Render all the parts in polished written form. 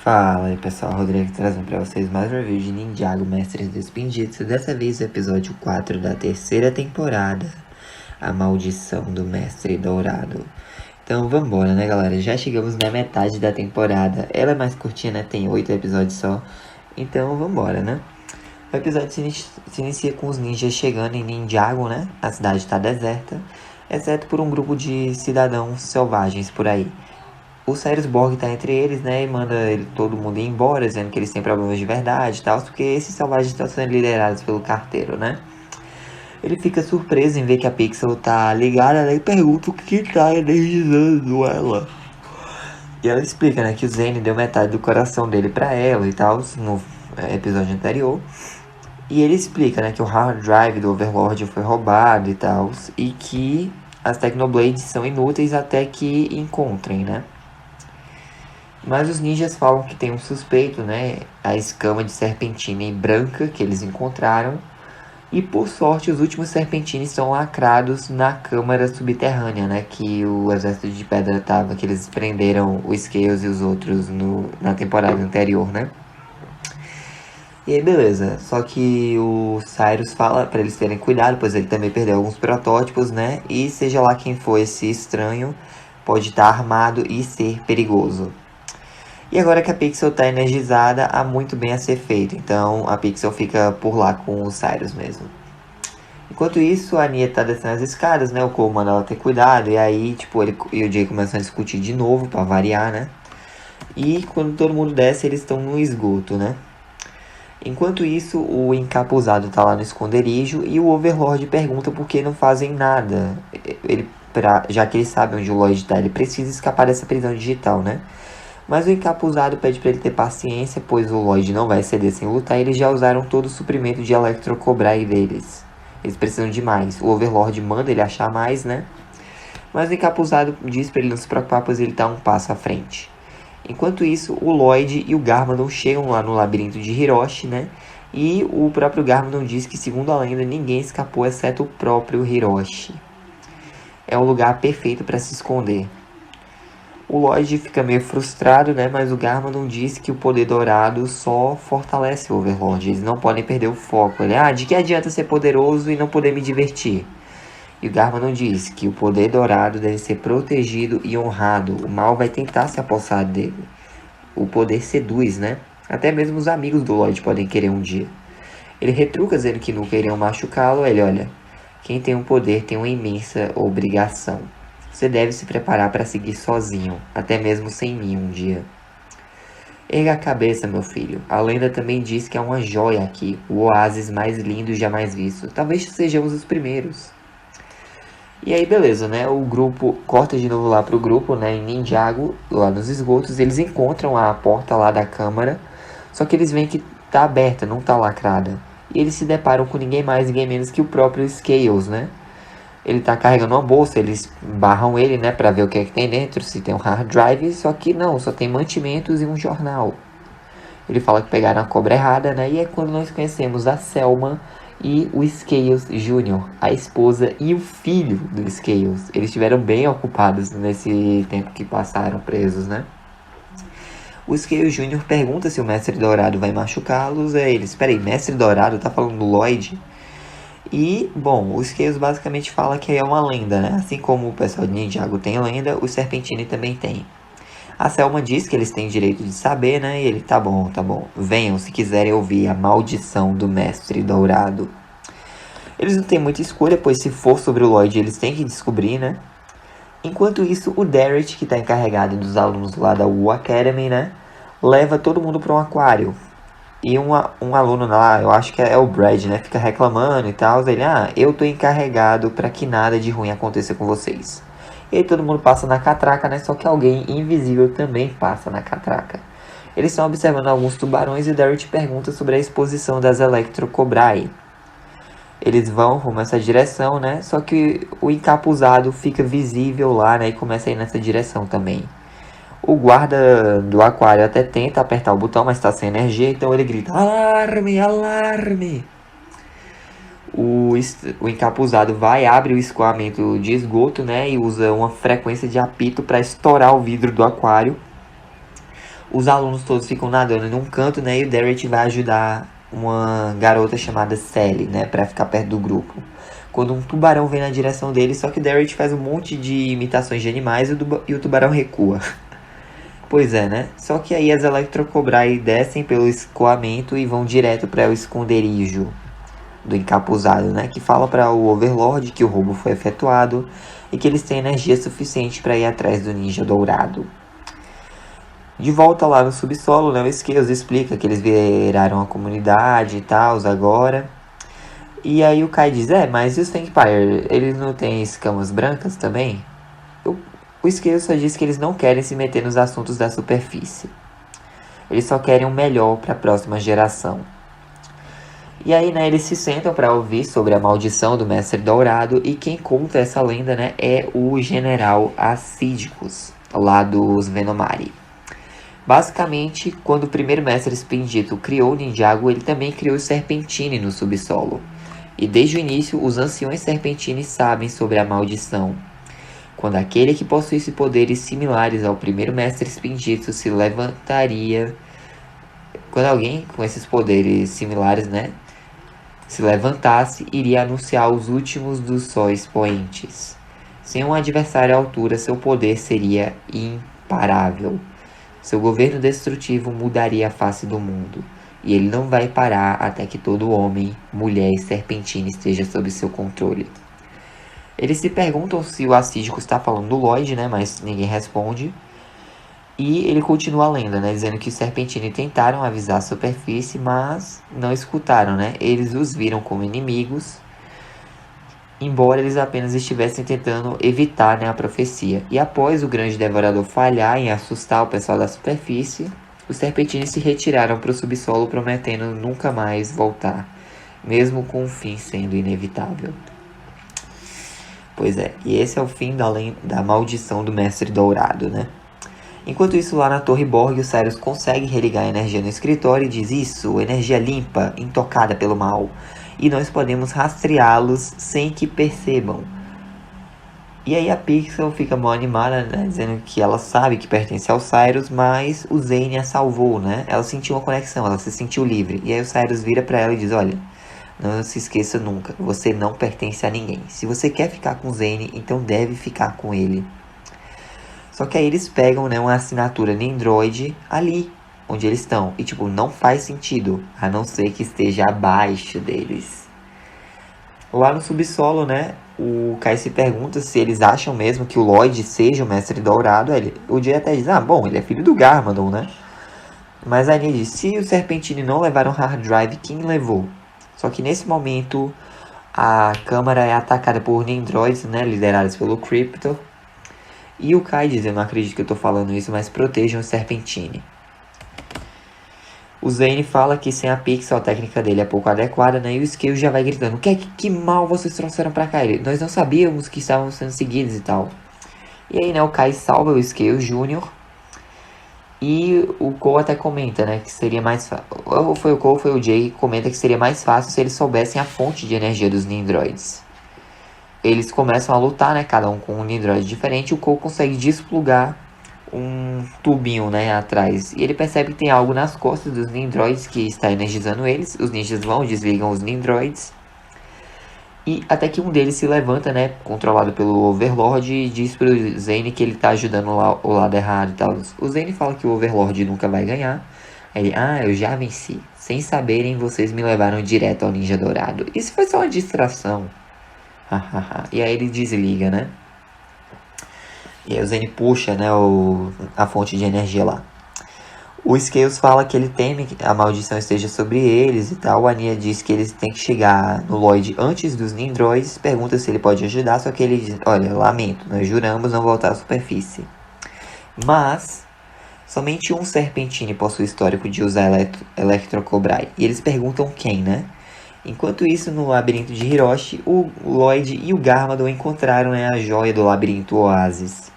Fala aí pessoal, Rodrigo trazendo pra vocês mais um review de Ninjago Mestres dos Spinjitzu. Dessa vez o episódio 4 da terceira temporada, A Maldição do Mestre Dourado. Então vambora, né galera, já chegamos na metade da temporada. Ela é mais curtinha, né, tem 8 episódios só. Então vambora, né. O episódio se inicia com os ninjas chegando em Ninjago, né, a cidade está deserta, exceto por um grupo de cidadãos selvagens por aí. O Sirius Borg tá entre eles, né, e manda todo mundo ir embora, dizendo que eles têm problemas de verdade e tal, porque esses selvagens estão sendo liderados pelo carteiro, né. Ele fica surpreso em ver que a Pixel tá ligada, né, e pergunta o que tá energizando ela. E ela explica, né, que o Zane deu metade do coração dele pra ela e tal, no episódio anterior. E ele explica, né, que o hard drive do Overlord foi roubado e tal, e que as Technoblades são inúteis até que encontrem, né. Mas os ninjas falam que tem um suspeito, né? A escama de serpentina branca que eles encontraram. E por sorte, os últimos serpentines estão lacrados na câmara subterrânea, né? Que o exército de pedra tava, que eles prenderam o Scales e os outros na temporada anterior, né? E aí, beleza. Só que o Cyrus fala para eles terem cuidado, pois ele também perdeu alguns protótipos, né? E seja lá quem for esse estranho, pode estar armado e ser perigoso. E agora que a Pixel tá energizada, há muito bem a ser feito. Então a Pixel fica por lá com o Cyrus mesmo. Enquanto isso, a Nia tá descendo as escadas, né? O Cole manda ela ter cuidado. E aí, tipo, ele e o Jay começam a discutir de novo, pra variar, né? E quando todo mundo desce, eles estão no esgoto, né? Enquanto isso, o encapuzado tá lá no esconderijo. E o Overlord pergunta por que não fazem nada. Já que ele sabe onde o Lloyd tá, ele precisa escapar dessa prisão digital, né? Mas o encapuzado pede para ele ter paciência, pois o Lloyd não vai ceder sem lutar e eles já usaram todo o suprimento de Electrocobrai deles. Eles precisam de mais. O Overlord manda ele achar mais, né? Mas o encapuzado diz para ele não se preocupar, pois ele tá um passo à frente. Enquanto isso, o Lloyd e o Garmadon chegam lá no labirinto de Hiroshi, né? E o próprio Garmadon diz que, segundo a lenda, ninguém escapou exceto o próprio Hiroshi. É o lugar perfeito para se esconder. O Lloyd fica meio frustrado, né? Mas o Garmadon diz que o poder dourado só fortalece o Overlord. Eles não podem perder o foco. Ele, de que adianta ser poderoso e não poder me divertir? E o Garmadon diz que o poder dourado deve ser protegido e honrado. O mal vai tentar se apossar dele. O poder seduz, né? Até mesmo os amigos do Lloyd podem querer um dia. Ele retruca dizendo que nunca iriam machucá-lo. Ele, olha, quem tem um poder tem uma imensa obrigação. Você deve se preparar para seguir sozinho, até mesmo sem mim um dia. Erga a cabeça, meu filho. A lenda também diz que há uma joia aqui, o oásis mais lindo jamais visto. Talvez sejamos os primeiros. E aí, beleza, né? O grupo corta de novo lá pro grupo, né? Em Ninjago, lá nos esgotos. Eles encontram a porta lá da câmara, só que eles veem que tá aberta, não tá lacrada. E eles se deparam com ninguém mais, ninguém menos que o próprio Scales, né? Ele tá carregando uma bolsa, eles barram ele, né, pra ver o que é que tem dentro, se tem um hard drive, só que não, só tem mantimentos e um jornal. Ele fala que pegaram a cobra errada, né, e é quando nós conhecemos a Selma e o Scales Jr., a esposa e o filho do Scales. Eles estiveram bem ocupados nesse tempo que passaram presos, né. O Scales Jr. pergunta se o Mestre Dourado vai machucá-los, eles, peraí, Mestre Dourado tá falando do Lloyd? E, bom, o Scales basicamente fala que é uma lenda, né? Assim como o pessoal de Ninjago tem lenda, o Serpentine também tem. A Selma diz que eles têm direito de saber, né? E ele, tá bom. Venham se quiserem ouvir a maldição do Mestre Dourado. Eles não têm muita escolha, pois se for sobre o Lloyd, eles têm que descobrir, né? Enquanto isso, o Derek, que tá encarregado dos alunos lá da U Academy, né? Leva todo mundo para um aquário. E um aluno lá, eu acho que é o Brad, né? Fica reclamando e tal. Ele, eu tô encarregado para que nada de ruim aconteça com vocês. E aí todo mundo passa na catraca, né? Só que alguém invisível também passa na catraca. Eles estão observando alguns tubarões e o Derek pergunta sobre a exposição das Electrocobrai. Eles vão rumo a essa direção, né? Só que o encapuzado fica visível lá, né? E começa a ir nessa direção também. O guarda do aquário até tenta apertar o botão, mas está sem energia, então ele grita, alarme, alarme! O encapuzado abre o escoamento de esgoto, né, e usa uma frequência de apito para estourar o vidro do aquário. Os alunos todos ficam nadando num canto, né? E o Derek vai ajudar uma garota chamada Sally, né? Pra ficar perto do grupo. Quando um tubarão vem na direção dele, só que o Derek faz um monte de imitações de animais e o tubarão recua. Pois é, né? Só que aí as Electrocobrai descem pelo escoamento e vão direto para o esconderijo do encapuzado, né? Que fala para o Overlord que o roubo foi efetuado e que eles têm energia suficiente para ir atrás do ninja dourado. De volta lá no subsolo, né? O Scales explica que eles viraram a comunidade e tal agora. E aí o Kai diz, mas e os Vampire? Eles não têm escamas brancas também? O Scales só diz que eles não querem se meter nos assuntos da superfície. Eles só querem o melhor para a próxima geração. E aí, né, eles se sentam para ouvir sobre a maldição do Mestre Dourado. E quem conta essa lenda, né, é o General Assídicos, lá dos Venomari. Basicamente, quando o primeiro Mestre Expedito criou o Ninjago, ele também criou o Serpentine no subsolo. E desde o início, os anciões Serpentine sabem sobre a maldição. Quando aquele que possuísse poderes similares ao primeiro Mestre Expedito se levantaria... Quando alguém com esses poderes similares, né, se levantasse, iria anunciar os últimos dos sóis poentes. Sem um adversário à altura, seu poder seria imparável. Seu governo destrutivo mudaria a face do mundo. E ele não vai parar até que todo homem, mulher e serpentina esteja sob seu controle. Eles se perguntam se o Assídico está falando do Lloyd, né? Mas ninguém responde. E ele continua a lenda, né? Dizendo que os Serpentine tentaram avisar a superfície, mas não escutaram, né? Eles os viram como inimigos, embora eles apenas estivessem tentando evitar, né, a profecia. E após o grande devorador falhar em assustar o pessoal da superfície, os Serpentine se retiraram para o subsolo, prometendo nunca mais voltar, mesmo com o fim sendo inevitável. Pois é, e esse é o fim da maldição do Mestre Dourado, né? Enquanto isso, lá na Torre Borg, o Cyrus consegue religar a energia no escritório e diz isso, energia limpa, intocada pelo mal. E nós podemos rastreá-los sem que percebam. E aí a Pixel fica mal animada, né, dizendo que ela sabe que pertence ao Cyrus, mas o Zane a salvou, né? Ela sentiu uma conexão, ela se sentiu livre. E aí o Cyrus vira pra ela e diz, olha, não se esqueça nunca, você não pertence a ninguém. Se você quer ficar com o Zane, então deve ficar com ele. Só que aí eles pegam, né, uma assinatura Nendroid ali, onde eles estão. E, tipo, não faz sentido, a não ser que esteja abaixo deles. Lá no subsolo, né, o Kai se pergunta se eles acham mesmo que o Lloyd seja o Mestre Dourado. O Jay até diz, bom, ele é filho do Garmadon, né? Mas aí ele diz, se o Serpentine não levaram hard drive, quem levou? Só que nesse momento, a câmara é atacada por Nendroids, né, liderados pelo Crypto. E o Kai diz, eu não acredito que eu tô falando isso, mas protejam o Serpentine. O Zane fala que sem a Pixel a técnica dele é pouco adequada, né? E o Scale já vai gritando, que mal vocês trouxeram pra cá? Nós não sabíamos que estavam sendo seguidos e tal. E aí, né, o Kai salva o Scale Jr. E o Cole até comenta, né, que seria mais fácil. Ou foi o Cole ou foi o Jay que comenta que seria mais fácil se eles soubessem a fonte de energia dos Nendroids. Eles começam a lutar, né, cada um com um Nendroid diferente. O Cole consegue desplugar um tubinho, né, atrás. E ele percebe que tem algo nas costas dos Nendroids que está energizando eles. Os ninjas vão, desligam os Nendroids. E até que um deles se levanta, né, controlado pelo Overlord, e diz pro Zane que ele tá ajudando o lado errado e tal. O Zane fala que o Overlord nunca vai ganhar. Aí ele, eu já venci. Sem saberem, vocês me levaram direto ao Ninja Dourado. Isso foi só uma distração. E aí ele desliga, né? E aí o Zane puxa, né, a fonte de energia lá. O Scales fala que ele teme que a maldição esteja sobre eles e tal. A Anya diz que eles têm que chegar no Lloyd antes dos Nendroids. Pergunta se ele pode ajudar, só que ele diz, olha, lamento, nós juramos não voltar à superfície. Mas somente um Serpentine possui histórico de usar Electrocobrai. E eles perguntam quem, né? Enquanto isso, no labirinto de Hiroshi, o Lloyd e o Garmadon encontraram, né, a joia do labirinto Oasis.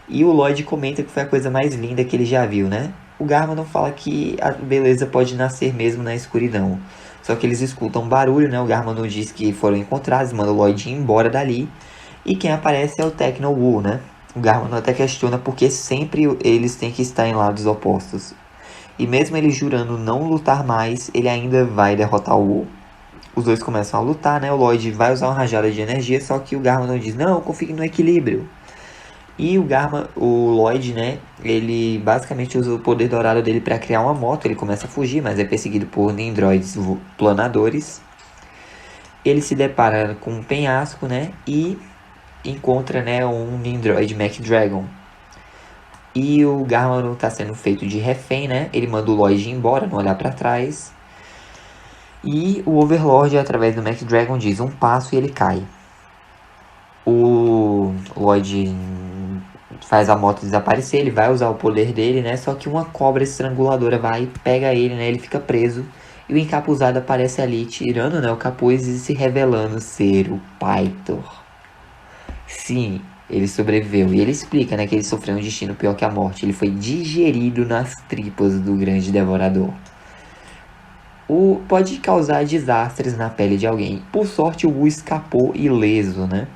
E o Lloyd comenta que foi a coisa mais linda que ele já viu, né? O Garmadon fala que a beleza pode nascer mesmo na escuridão. Só que eles escutam um barulho, né? O Garmadon diz que foram encontrados, manda o Lloyd ir embora dali. E quem aparece é o Techno Wu, né? O Garmadon até questiona porque sempre eles têm que estar em lados opostos. E mesmo ele jurando não lutar mais, ele ainda vai derrotar o Wu. Os dois começam a lutar, né? O Lloyd vai usar uma rajada de energia, só que o Garmadon diz, não, confie no equilíbrio. E o Lloyd, né, ele basicamente usa o poder dourado dele para criar uma moto. Ele começa a fugir, mas é perseguido por Nendroids planadores. Ele se depara com um penhasco, né, e encontra, né, um Nendroid Mac Dragon. E o Garmadon tá sendo feito de refém, né, ele manda o Lloyd ir embora, não olhar para trás. E o Overlord, através do Mac Dragon, diz um passo e ele cai. O Lloyd faz a moto desaparecer, ele vai usar o poder dele, né? Só que uma cobra estranguladora vai e pega ele, né? Ele fica preso. E o encapuzado aparece ali, tirando, né, o capuz e se revelando ser o Pythor. Sim, ele sobreviveu. E ele explica, né, que ele sofreu um destino pior que a morte. Ele foi digerido nas tripas do grande devorador. Pode causar desastres na pele de alguém. Por sorte, o Wu escapou ileso, né?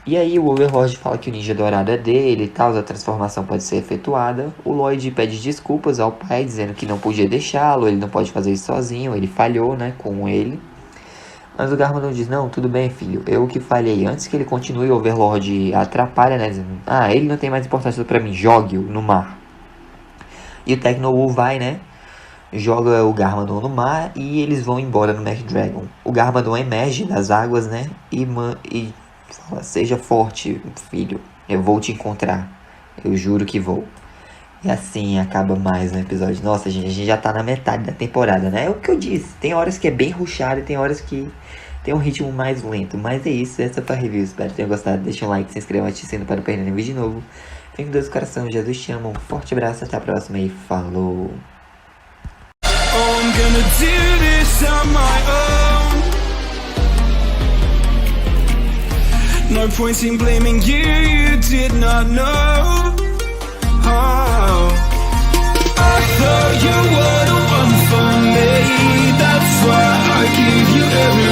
E aí o Overlord fala que o ninja dourado é dele e tal, a transformação pode ser efetuada. O Lloyd pede desculpas ao pai, dizendo que não podia deixá-lo, ele não pode fazer isso sozinho, ele falhou, né, com ele. Mas o Garmadon diz, não, tudo bem, filho, eu que falhei. Antes que ele continue, o Overlord atrapalha, né, dizendo, ele não tem mais importância pra mim, jogue-o no mar. E o Techno-Wu vai, né, joga o Garmadon no mar e eles vão embora no Mac Dragon. O Garmadon emerge das águas, né, e fala, seja forte, filho, eu vou te encontrar, eu juro que vou. E assim acaba mais um episódio. Nossa, gente, a gente já tá na metade da temporada, né? É o que eu disse, tem horas que é bem rushado e tem horas que tem um ritmo mais lento. Mas é isso, essa foi a review, espero que tenham gostado. Deixa um like, se inscreva, ative o sino para não perder nenhum vídeo de novo. Fiquem com Deus no coração, Jesus te ama, um forte abraço, até a próxima e falou! No point in blaming you, you did not know. Oh, I thought you were the one for me. That's why I gave you everything.